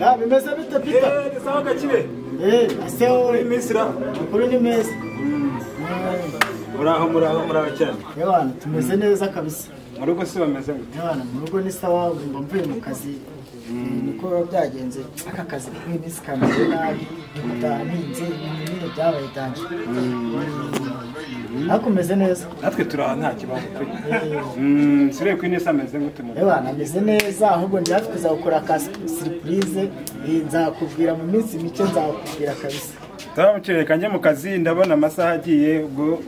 Ya bimeze bite Peter? Sawa gakibe. Aseo Misra. Kuri ni meza. Muraho cyane. Yabana tumeze neza kabisa. Mu rugo si bameze gute? Yabana mu rugo ni sawa ngomba mvuye mu kazi. Niko byagenze aka kazi k'iminsi kameze nabi. Ndaninze nyine byabaye danje. Akomeze neza. Natwe turaha nta kibazo pe. Sire ku inesa ameze gute mu? Yabana ameze neza ahubwo ndi hafi kuzakora ka surprise nzakubwira mu minsi mike nzakubwira kabisa. Tamukereka njye mu kazi ndabona amasaha agiye ubwo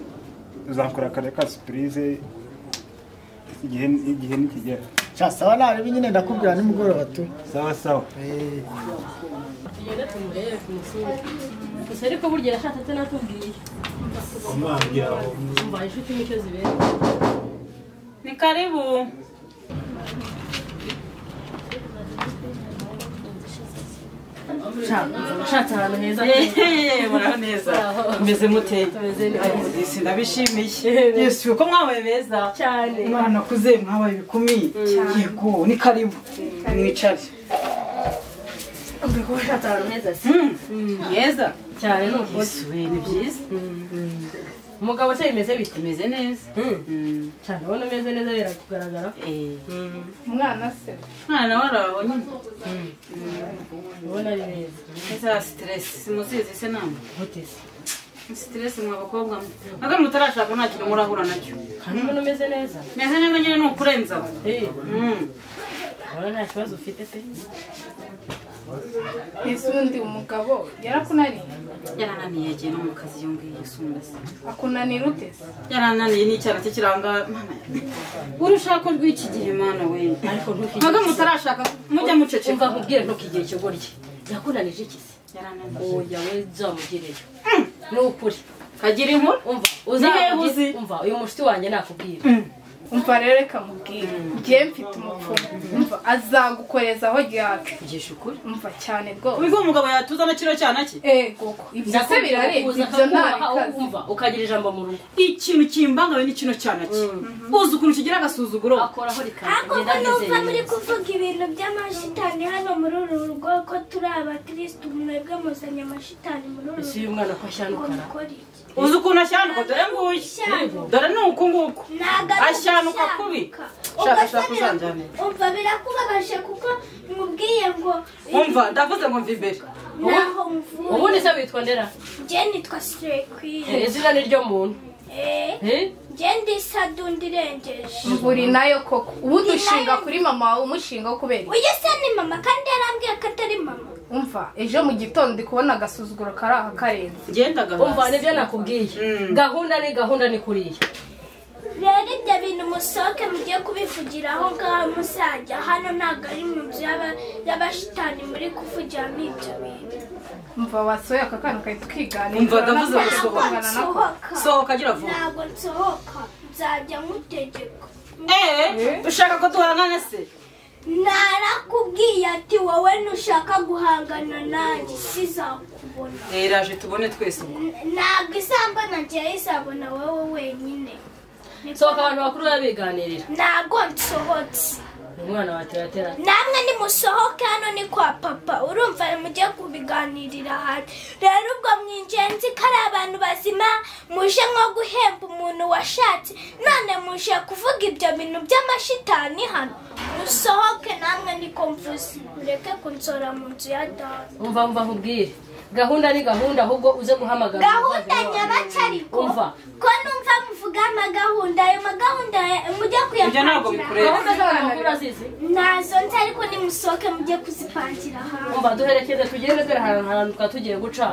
uzakora kare ka surprise igihe nikigera. Cha sawa nabi nyine ndakubwira nimugoroba tu. Sawa. Yenda tumurebe kumusura. Gusa ariko burya yashatse natubwiye. Mba inshuti nicyo zibera. Ni karibu. Shatse ahantu heza. Muraho neza. Meze mute? Ndabishimiye. Yesu ko mwabaye beza Cyane. Umwana kuze mwabaye bikumi. Yego ni karibu. Mwicare. Ubwo shatse ahantu heza. Yeza. Cyane nuko. Yesu ni byiza. Umugabo cyo bimeze bite? Meze neza. Cyane ubona meze neza birakugaragara. Umwana se Mwana waraho nyine. Ubona ari neza. Esa stress simuzizi se namwe. Hotesi. Stress mwa bakobwa. Naga mutarashaka nta kintu murahura nacyo. Kandi ubona umeze neza. Meze neza nyine nukurenza. Ubona nta kibazo ufite pe. ese undi umugabo yarakunaniye Yarananiye yagiye no mu kazi yongeye isumba se. akunanira ute Yarananiye n'icyana cye kiranga mana. Urushako rw'iki gihe mana we. Ariko ntukigire. Naga mutarashaka mujya muceceka. Umva nkubwire ntukigire ikigoryi. Yakunanije iki se? Yarananiye. Oya we zamugireyo. Nukuri. Kagira inkuru. Umva uzabuzi. Umva uyu mushiti wanjye nakubwira. umva rero reka mubwire ngiye mfite umupfumu umva azagukoreza aho gihaka Kugisha ukuri. umva cyane rwose Ubwo umugabo yatuzana kiro cyana ki? koko ibyo se birarenze ibyo nta bikaze umva ukagira ijambo mu rugo. Ikintu kimbangawe ni kino cyana ki. Uzi ukuntu kigira agasuzuguro. Akoraho rikanda Ako numva muri kuvuga ibintu by'amashitani hano muri uru rugo ko turi abakristo mwebwe muzanye amashitani muri uru Ese uyu mwana ko ashanukana. Uzi ukuntu ashyanuka dore nguyu. Dore nuko nguko. Ashyanuka kubi. Shaka uzanjane. Umva birakubabaje kuko mubwiye ngo Umva ndavuze ngo mva imbere. naho mvuye Ubundi se witwa ndera? je nitwa Stray Queen Izina ni ryo muntu. je ndi Sadundi irengeje uri nayo koko ubu dushinga kuri mama wawe umushinga wo kubera uyu se ni mama kandi yarambwiye ko atari mama umva ejo mu gitondo ndi kubona agasuzuguro kari aha karenze Gendaga. Umva nibyo nakubwiye. Gahunda ni kuriya. rero ibyo bintu musohoke mugiye kubivugiraho ngaho musajya hano ntabwo ari mu nzu y'abashitani muri kuvugiramo ibyo bintu umva wasohoye aka kana kahita ukiganira Umva ndavuze ngo sohoka. nsohoka Sohoka agira vuba. ntabwo nsohoka nzajya nkutegeka Ushaka ko duhangana se? narakubwiye ati wowe ntushaka guhangana nanjye sizakubona Raje tubone twese. ntabwo isambona njyewe izabona wowe wenyine Sohoka abantu bakuru babiganirira. ntabwo nsohotse Umwana wa teratera. namwe nimusohoke hano ni kwa papa urumva mugiye kubiganirira hanze rero ubwo mwingenzi ko ari abantu bazima muje nko guhemba umuntu washatse none muje kuvuga ibyo bintu by'amashitani hano musohoke namwe niko mvuze mureke kunsora mu nzu ya data Umva nkubwire. Gahunda ni gahunda ahubwo uze guhamagara. gahunda nyabacariko Umva. ko numva muvuga amagahunda ayo magahunda mujye Ibyo ntabwo kuyapangira bikureba. Gahunda z'abantu bakuru azizi. nazo nzi ariko nimusohoke mujye kuzipangira hanze Umva duherekeze tugende dore ahantu tugiye guca.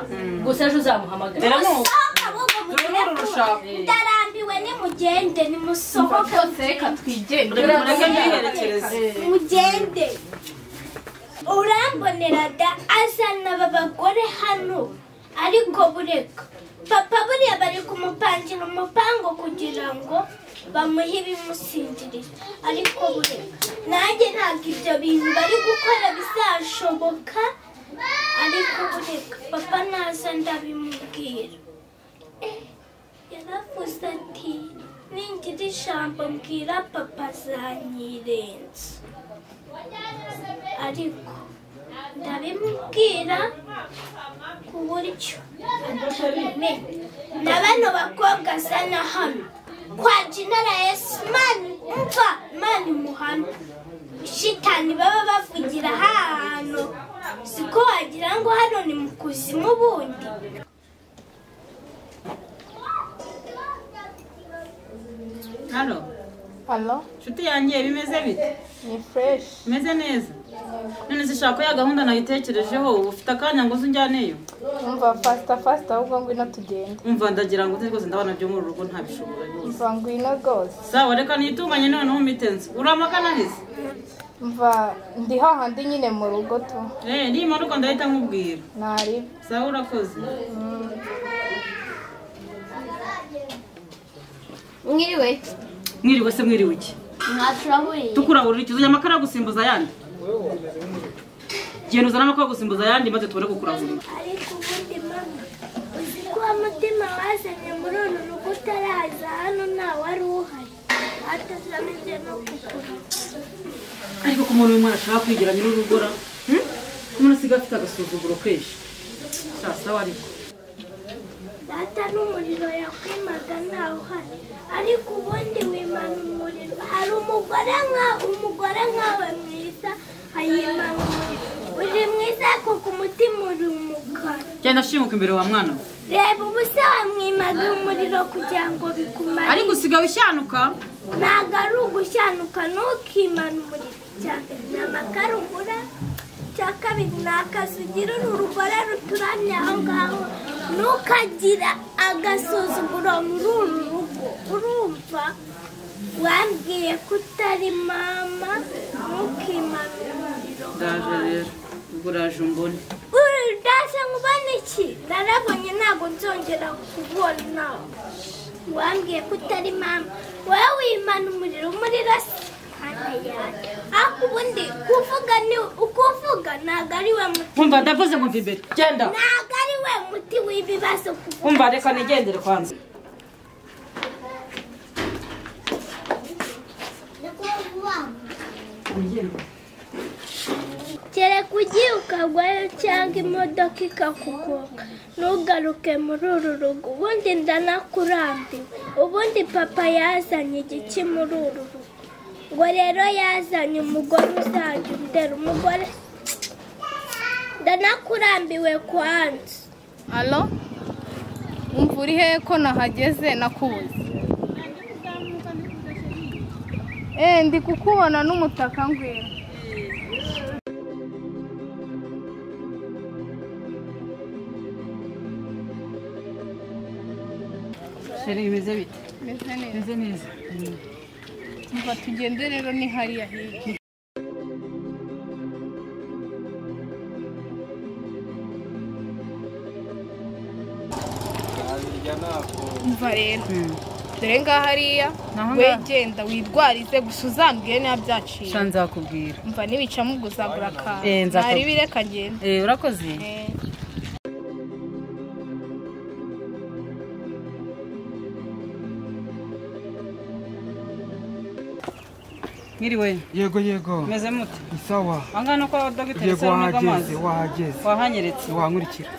Gusa ejo uzamuhamagara. musohoke ahubwo mugire vuba ndarambiwe nimugende nimusohoke byose reka twigendere Mureke mbiherekereze. mugende urambonera da azana aba bagore hano ariko bureka papa buriya bari kumupangira umupango kugira ngo bamuhe ibimusinziriza ariko bureka nanjye ntabwo ibyo bintu bari gukora bizashoboka ariko bureka papa naza ndabimubwira yaravuze ati ningira ijambo mbwira papa azanyirenza ariko ndabimubwira ku buryo atabimenya na bano bakobwa asa na hano kwa Jinara Yesu mani muhana shitani baba bavugira hano siko wagira ngo hano ni mu kuzimu bundi. Halo nshuti yanjye bimeze bite? Ni fresh. Bimeze neza. None zishaka ko ya gahunda nayitekerejeho ufite akanya ngo uzunjyaneyo. Umva fast ahubwo ngwino tugende. Umva ndagira ngo rwose ndabona byo mu rugo ntabishobora rwose. Umva ngwino rwose. Sawa reka nitunganye none umitenze. Uramagana hese? Umva ndi hahandi nyine mu rugo tu. Ni maruko ndahita nkubwira. Nari. Sawa urakoze. Mwiriwe se mwiriwe iki? Mwaturahuye. Tukurabura iki uzanya amakara gusimbuza yandi. Genda uzana amakara gusimbuza yandi maze tubone kukurabura. Ariko ubundi mama uzi ko umutima wazanye muri uru rugo utaraza hano nta wari uhari atazameze no kukura. Ariko ku muntu w'umwana ashaka kwigira nyir'urugora umuntu asiga afite agasuzuguro kenshi. Sawa ariko data n'umuriro yakwimaga ntawe uhari ariko ubundi wimana umuriro hari umugore nkawe mwiza ayimana umuriro uri mwiza kuko umutima uri umukara. Genda shimuka imbere wa mwana. Reba ubusa wamwimaga umuriro kugira ngo bikumare. Ariko usigaye ushyanuka? Ntabwo ari ugushyanuka ntukimana umuriro cyane ni amakara ugura cya kabiri ni akazi ugira urugore ruturanye aho ngaho ntukagira agasuzuguro muri uru rugo urumva wambwiye ko utari mama ntukimana umuriro. Ndaje rero ubwo uraje umbone. Ndaje nkubona iki narabonye ntabwo nzongera kubona wambwiye ko utari mama wowe wimana umuriro ariko ubundi kuvuga ntabwo ari we muti. Umva ndavuze ngo imbere genda. Ntabwo ari we muti w'ibibazo kuvuga. Umva reka nigendere kwanza. Kereka ugiye ukagwayo cyangwa imodoka ikakugonga ntugaruke muri uru rugo ubundi ndanakurambiwe. Ubundi papa yazanye igiki muri uru rugo ngo rero yazanye umugore uzajya undera umugore ndanakurambiwe kwanza. Halo? Umva uri hehe ko nahageze nakubuze? Ndi kukubona n'umutaka ngwino. Sheri imeze bite? Meze neza. Umva tugende rero ni hariya hirya. Umva rero dore ngaha hariya wegenda wirwarize gusa uzambwire niba byaciye. Nzakubwira. Umva nibicamo ubwo uzagura akantu. Ntari bireka ngende. Urakoze. Mwiriwe. Yego. Meze mute? Sawa. Angana ko dogiteri Yego wahageze. Wahanyeretse. Wankurikira.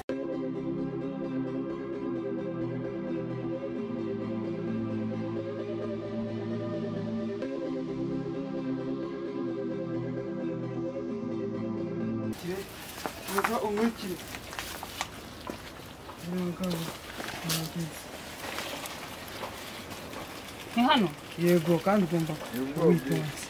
Umurikire. Ni hano? Yego kandi ugomba witonze.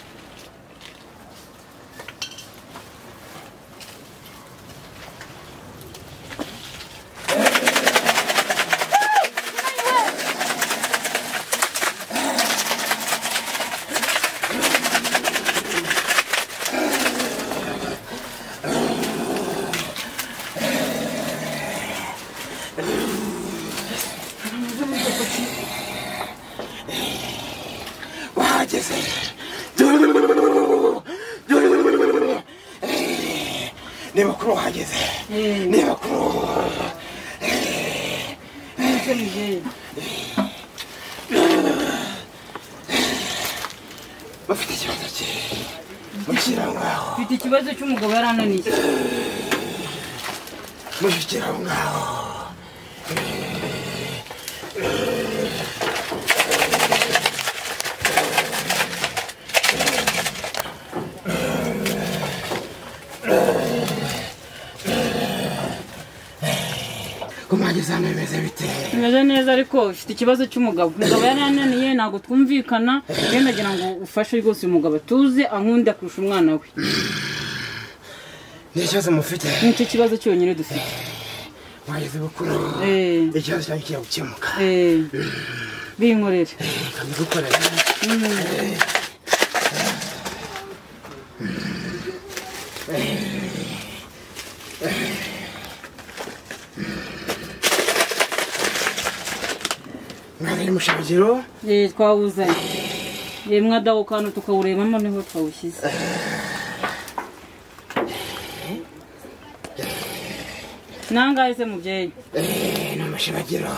Wahageze. Niba kuri wahageze. Niba kuri. Bafite ikibazo cye. mushyira aho ngaho mfite ikibazo cy'umugabo yarananiye mushyira aho ngaho kumageza hano bimeze bite bimeze neza ariko ufite ikibazo cy'umugabo yarananiye ntabwo twumvikana rero ndagira ngo ufashe rwose uyu mugabo tuze ankunda kurusha umwana we ni ikibazo mufite nicyo kibazo cyonyine dufite mwageze bukuru ikibazo cyanyu kigiye gukemuka binkorere kabigukorera mwari mushagiro twawuzanye mwadaho kantu tukawurebamo niho twawushyize nangahe se mubyeyi ni amashibagiro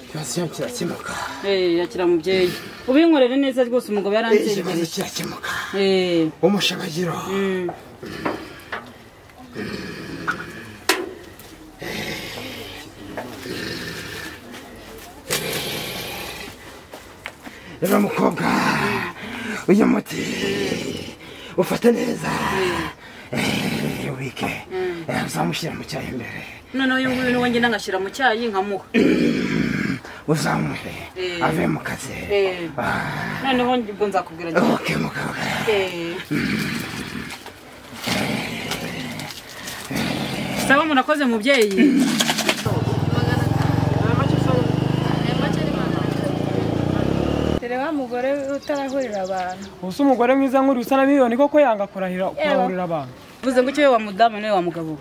ikibazo cyanyu kirakemuka yakira mubyeyi ubinkorere neza rwose umugabo yaransereje ikibazo kirakemuka umushabagiro reba mukobwa uyu muti ufate neza wike uzamushyira mu cyayi imbere noneho uyu nguyu niwo ngenda ngashyira mu cyayi nkamuha uzamuhe ave mu kazi noneho ubwo nzakubwira oke mukobwa sawa murakoze mubyeyi reba mugore utarahurira abantu ubusa umugore mwiza nk'uri usa na miliyoni koko yanga kurahira kurahurira abantu uvuze ngo icyo we wa mudamu niwe wa mugabo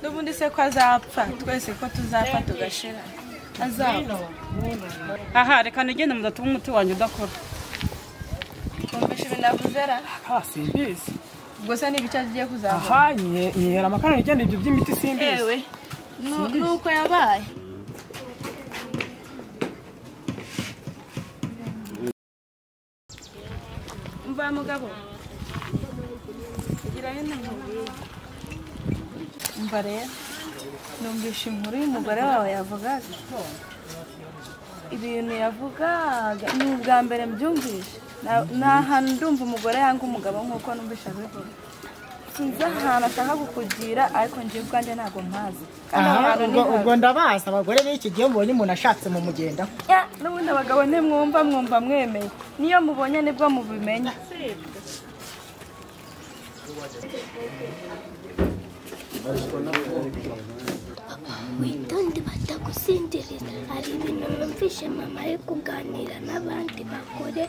n'ubundi se ko azapfa twese ko tuzapfa tugashira azapfa aha reka nigende mudatuma umuti wanjye udakora kumvisha ibintu navuze ra simbizi ubwo se n'ibice agiye kuzavura aha yihera amakara igenda ibyo by'imiti simbizi yewe nuko yabaye mva mugabo gira hino mva rero numvisha inkuru y'umugore wawe yavugaga ibintu yavugaga ni ubwa mbere mbyumvishe nta hantu ndumva umugore yanga umugabo nk'uko numvisha abivuga sinzi ahantu ashaka kukugira ariko njyewe ubwanjye ntabwo mpazi ubwo ndabazi abagore b'iki gihe mubonye umuntu ashatse mu mugenda n'ubundi abagabo ntimwumva mwemeye niyo mubonye nibwo mubimenya witonde batagusindirira hari ibintu numvishe mama ari kuganira n'abandi bagore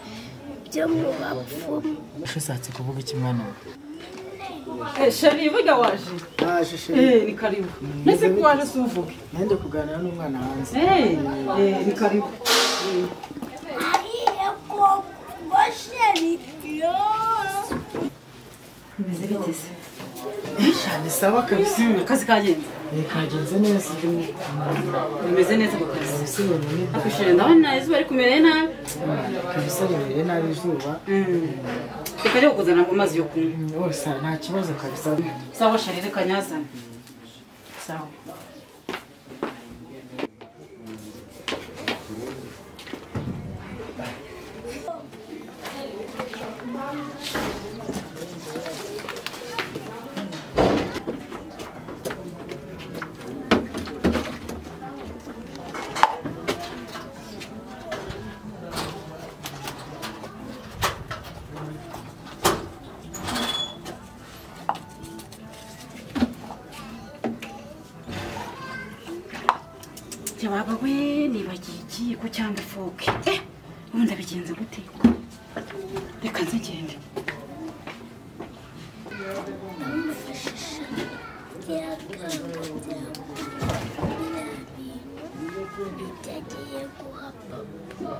byo mu bapfumu ushatse kuvuga iki mwana we sheri burya waje naje sheri ni karibu nese ko waje si uvuge nanjye kuganira n'umwana hanze ni karibu ariye ko sheri bimeze bite se ni sawa kabisa akazi kagenze kagenze neza bimeze neza ku kazi kabisa wenyine akushere ndabona izuba ari kumereye nabi kabisa rimereye nabi izuba reka rero kuzana amazi yo kunywa wose nta kibazo kabisa sawa sheri reka nyazane sawa baba we nibagiye ikiyiko cyangwa ifoke ubundi abigenza gute reka nzigende byagiye guha papa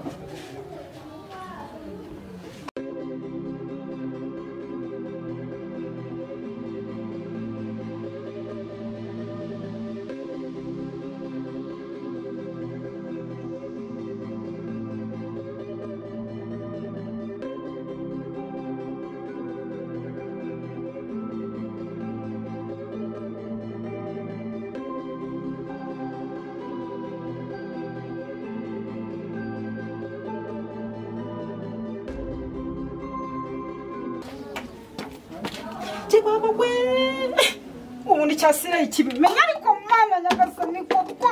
baba we ubundi cyasira ikibimenya ariko mana nyagasani koko